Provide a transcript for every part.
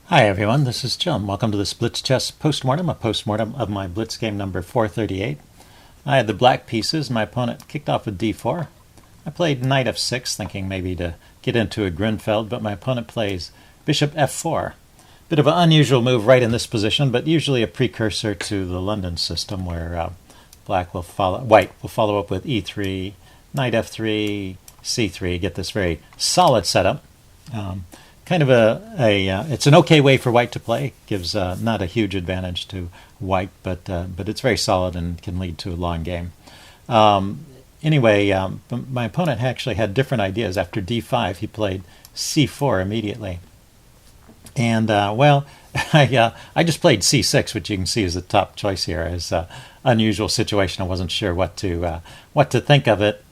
Hi everyone, this is Jim. Welcome to this Blitz chess postmortem, a postmortem of my Blitz game number 438. I had the black pieces. My opponent kicked off with d4. I played knight f6, thinking maybe to get into a Grinfeld, but my opponent plays bishop f4. Bit of an unusual move right in this position, but usually a precursor to the London system where white will follow up with e3, knight f3, c3, get this very solid setup. Kind of it's an okay way for white to play. Gives not a huge advantage to white, but it's very solid and can lead to a long game. Anyway, my opponent actually had different ideas. After d5, he played c4 immediately, and I just played c6, which you can see is the top choice here. It's an unusual situation. I wasn't sure what to think of it.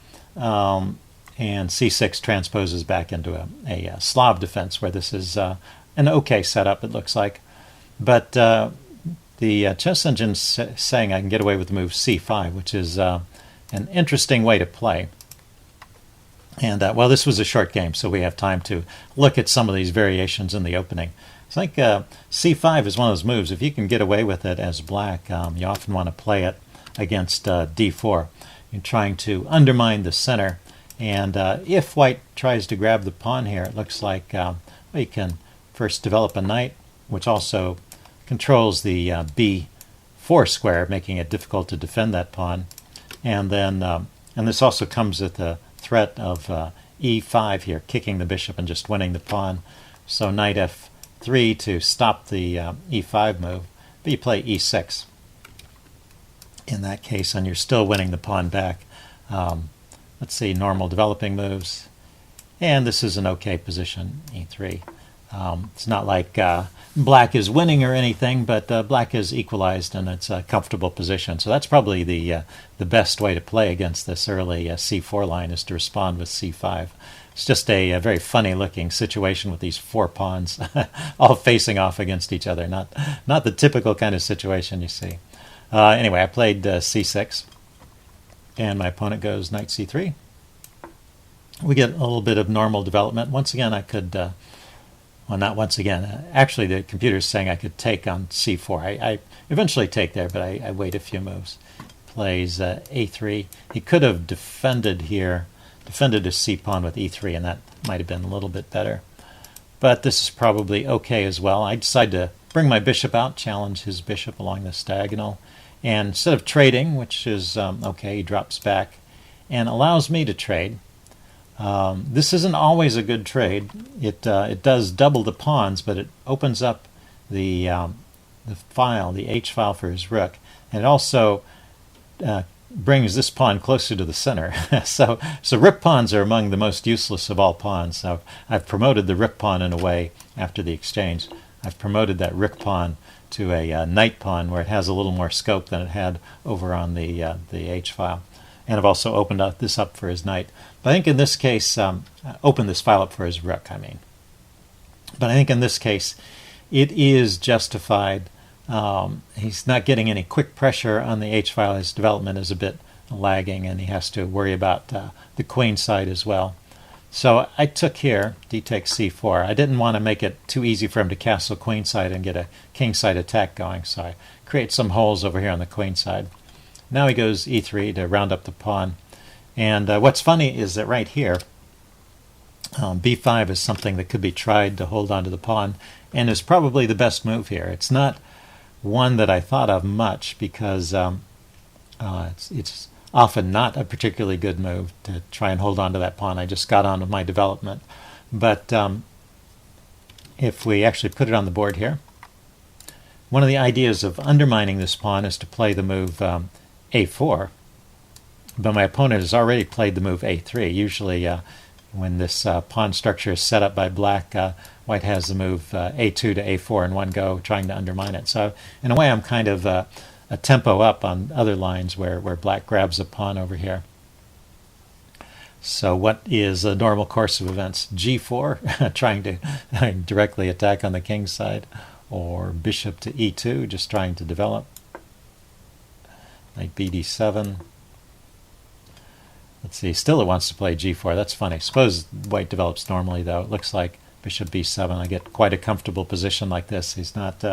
And c6 transposes back into a Slav defense, where this is an okay setup, it looks like. But the chess engine's saying I can get away with the move c5, which is an interesting way to play. And, this was a short game, so we have time to look at some of these variations in the opening. So I think c5 is one of those moves. If you can get away with it as black, you often want to play it against d4. You're trying to undermine the center. And if white tries to grab the pawn here, it looks like you can first develop a knight, which also controls the b4 square, making it difficult to defend that pawn. And then, and this also comes with the threat of e5 here, kicking the bishop and just winning the pawn. So knight f3 to stop the e5 move, but you play e6 in that case, and you're still winning the pawn back. Let's see, normal developing moves. And this is an okay position, e3. It's not like black is winning or anything, but black is equalized and it's a comfortable position. So that's probably the best way to play against this early c4 line, is to respond with c5. It's just a very funny-looking situation with these four pawns all facing off against each other. Not the typical kind of situation you see. Anyway, I played c6. And my opponent goes knight c3. We get a little bit of normal development. Once again, I could, well, not once again. Actually, the computer's saying I could take on c4. I eventually take there, but I wait a few moves. Plays a3. He could have defended here, defended his c-pawn with e3, and that might have been a little bit better. But this is probably okay as well. I decide to bring my bishop out, challenge his bishop along this diagonal. And instead of trading, which is okay, he drops back and allows me to trade. This isn't always a good trade. It does double the pawns, but it opens up the file, the H file for his rook, and it also brings this pawn closer to the center. so rook pawns are among the most useless of all pawns. So I've promoted the rook pawn in a way after the exchange. I've promoted that rook pawn to a knight pawn, where it has a little more scope than it had over on the H file. And I've also opened this up for his knight. But I think in this case, opened this file up for his rook, I mean. But I think in this case, it is justified. He's not getting any quick pressure on the H file. His development is a bit lagging, and he has to worry about the queen side as well. So I took here, d takes c4. I didn't want to make it too easy for him to castle queenside and get a kingside attack going, so I create some holes over here on the queenside. Now he goes e3 to round up the pawn. And what's funny is that right here, b5 is something that could be tried to hold onto the pawn, and is probably the best move here. It's not one that I thought of much, because it's often not a particularly good move to try and hold on to that pawn. I just got on with my development. But if we actually put it on the board here, one of the ideas of undermining this pawn is to play the move a4. But my opponent has already played the move a3. Usually when this pawn structure is set up by black, white has the move a2 to a4 in one go, trying to undermine it. So in a way, I'm kind of a tempo up on other lines where black grabs a pawn over here. So what is the normal course of events? g4, trying to directly attack on the king's side, or bishop to e2, just trying to develop. Knight bd7. Let's see, still it wants to play g4. That's funny. Suppose white develops normally, though. It looks like bishop b7. I get quite a comfortable position like this. He's not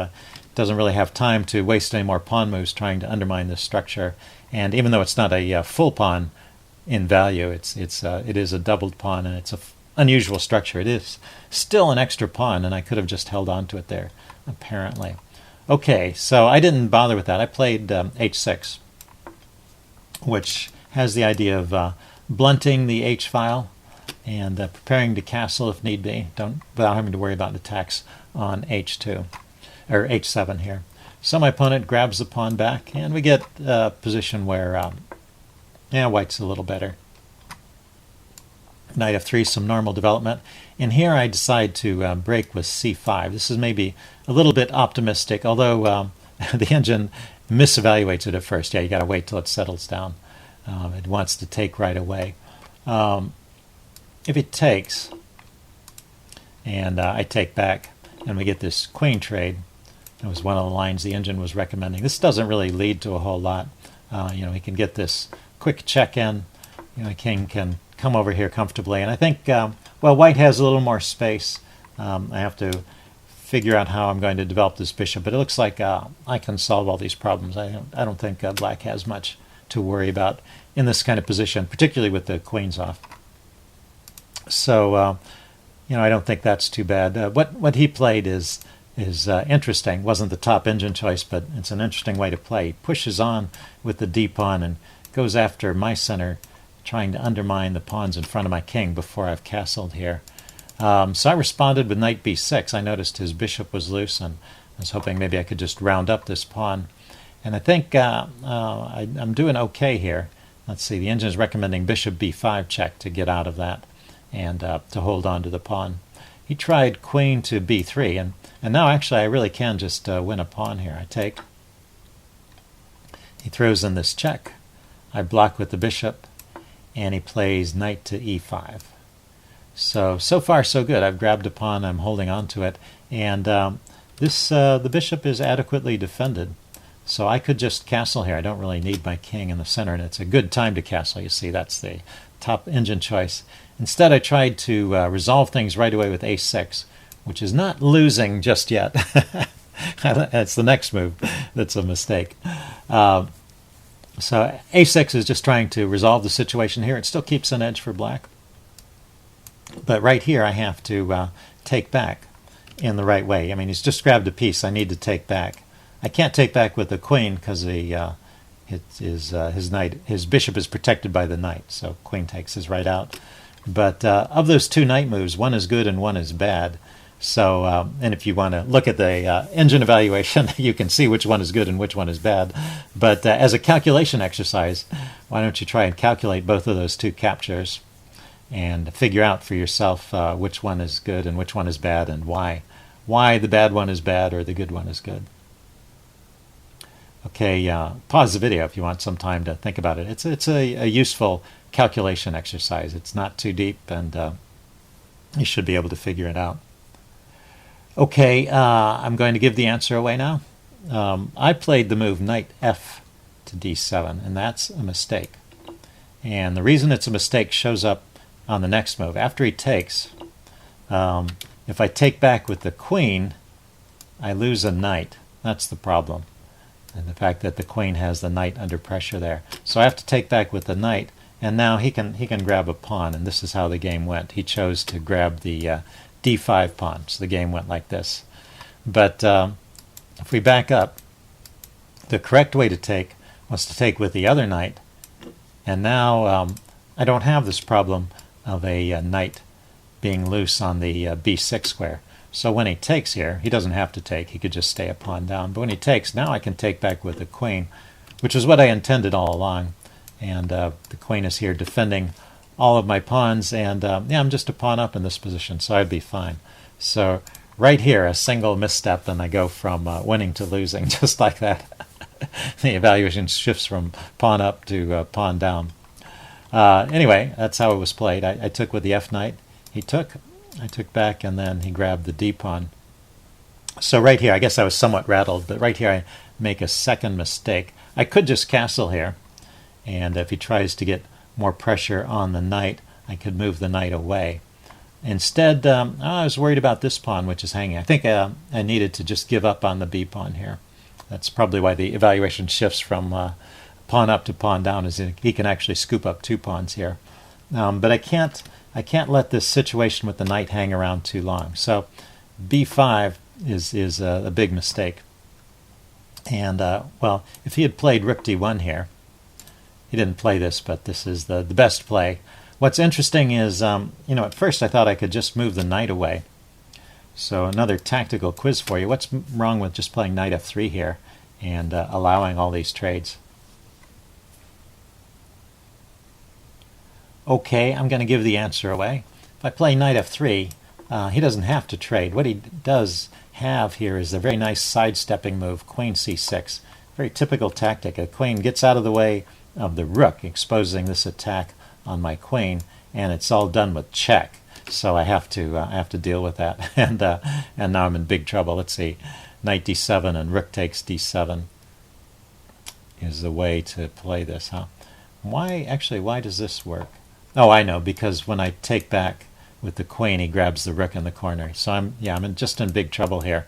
doesn't really have time to waste any more pawn moves trying to undermine this structure. And even though it's not a full pawn in value, it is a doubled pawn, and it's a unusual structure. It is still an extra pawn, and I could have just held on to it there, apparently. Okay, so I didn't bother with that. I played h6, which has the idea of blunting the h-file and preparing to castle if need be, without having to worry about attacks on h2 or h7 here. So my opponent grabs the pawn back, and we get a position where white's a little better. Knight f3, some normal development. And here I decide to break with c5. This is maybe a little bit optimistic, although the engine misevaluates it at first. Yeah, you got to wait till it settles down. It wants to take right away. If it takes, and I take back, and we get this queen trade. It was one of the lines the engine was recommending. This doesn't really lead to a whole lot. He can get this quick check in. King can come over here comfortably. And I think, white has a little more space. I have to figure out how I'm going to develop this bishop, but it looks like I can solve all these problems. I don't think black has much to worry about in this kind of position, particularly with the queens off. So, I don't think that's too bad. What he played is interesting. Wasn't the top engine choice, but it's an interesting way to play. He pushes on with the d pawn and goes after my center, trying to undermine the pawns in front of my king before I've castled here. So I responded with knight b6. I noticed his bishop was loose, and I was hoping maybe I could just round up this pawn. And I think I'm doing okay here. Let's see, the engine is recommending bishop b5 check to get out of that and to hold on to the pawn. He tried queen to b3, and now actually I really can just win a pawn here. I take. He throws in this check. I block with the bishop, and he plays knight to e5. So far so good. I've grabbed a pawn, I'm holding on to it, and the bishop is adequately defended. So I could just castle here. I don't really need my king in the center, and it's a good time to castle. You see, that's the top engine choice. Instead, I tried to resolve things right away with a6, which is not losing just yet. That's the next move that's a mistake. So a6 is just trying to resolve the situation here. It still keeps an edge for black. But right here, I have to take back in the right way. I mean, he's just grabbed a piece. I need to take back. I can't take back with the queen because his bishop is protected by the knight. So queen takes his right out. But of those two knight moves, one is good and one is bad. So, and if you want to look at the engine evaluation, you can see which one is good and which one is bad. But as a calculation exercise, why don't you try and calculate both of those two captures and figure out for yourself which one is good and which one is bad, and why the bad one is bad or the good one is good. Okay, pause the video if you want some time to think about it. It's a useful calculation exercise. It's not too deep, and you should be able to figure it out. Okay, I'm going to give the answer away now. I played the move knight f to d7, and that's a mistake. And the reason it's a mistake shows up on the next move. After he takes, if I take back with the queen, I lose a knight. That's the problem. And the fact that the queen has the knight under pressure there. So I have to take back with the knight, and now he can grab a pawn, and this is how the game went. He chose to grab the d5 pawn, so the game went like this. But if we back up, the correct way to take was to take with the other knight, and now I don't have this problem of a knight being loose on the b6 square. So when he takes here, he doesn't have to take. He could just stay a pawn down. But when he takes, now I can take back with the queen, which is what I intended all along. And the queen is here defending all of my pawns. And I'm just a pawn up in this position, so I'd be fine. So right here, a single misstep, and I go from winning to losing, just like that. The evaluation shifts from pawn up to pawn down. Anyway, that's how it was played. I took with the f knight. He took. I took back, and then he grabbed the d-pawn. So right here, I guess I was somewhat rattled, but right here I make a second mistake. I could just castle here, and if he tries to get more pressure on the knight, I could move the knight away. Instead, I was worried about this pawn, which is hanging. I think I needed to just give up on the b pawn here. That's probably why the evaluation shifts from pawn up to pawn down, is he can actually scoop up 2 pawns here. But I can't let this situation with the knight hang around too long. So b5 is a big mistake. And well, if he had played rook d1 here, he didn't play this, but this is the best play. What's interesting is, you know, at first I thought I could just move the knight away. So another tactical quiz for you. What's wrong with just playing knight f3 here and allowing all these trades? Okay, I'm going to give the answer away. If I play knight f3, he doesn't have to trade. What he does have here is a very nice sidestepping move, queen c6. Very typical tactic. A queen gets out of the way of the rook, exposing this attack on my queen, and it's all done with check. So I have to deal with that, and now I'm in big trouble. Let's see, knight d7 and rook takes d7 is the way to play this, huh? Why does this work? Oh, I know, because when I take back with the queen, he grabs the rook in the corner. So I'm just in big trouble here.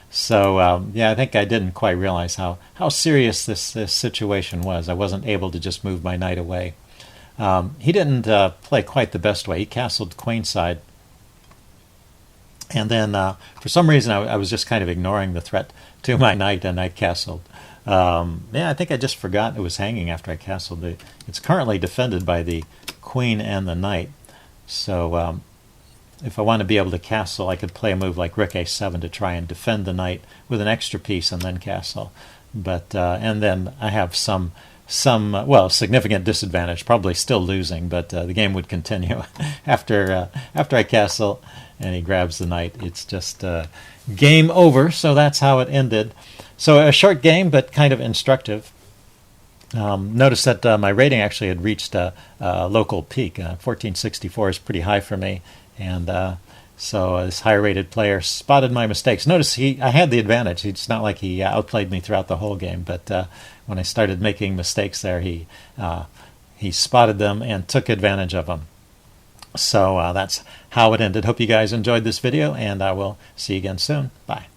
So yeah, I think I didn't quite realize how serious this situation was. I wasn't able to just move my knight away. He didn't play quite the best way. He castled queenside, and then for some reason I was just kind of ignoring the threat to my knight, and I castled. Yeah, I think I just forgot it was hanging after I castled. It's currently defended by the queen and the knight. So if I want to be able to castle, I could play a move like rook a7 to try and defend the knight with an extra piece and then castle. But and then I have some well, significant disadvantage, probably still losing, but the game would continue after I castle and he grabs the knight. It's just game over. So that's how it ended. So a short game, but kind of instructive. Notice that my rating actually had reached a local peak. 1464 is pretty high for me, and so this higher-rated player spotted my mistakes. Notice I had the advantage. It's not like he outplayed me throughout the whole game, but when I started making mistakes there, he spotted them and took advantage of them. So that's how it ended. Hope you guys enjoyed this video, and I will see you again soon. Bye.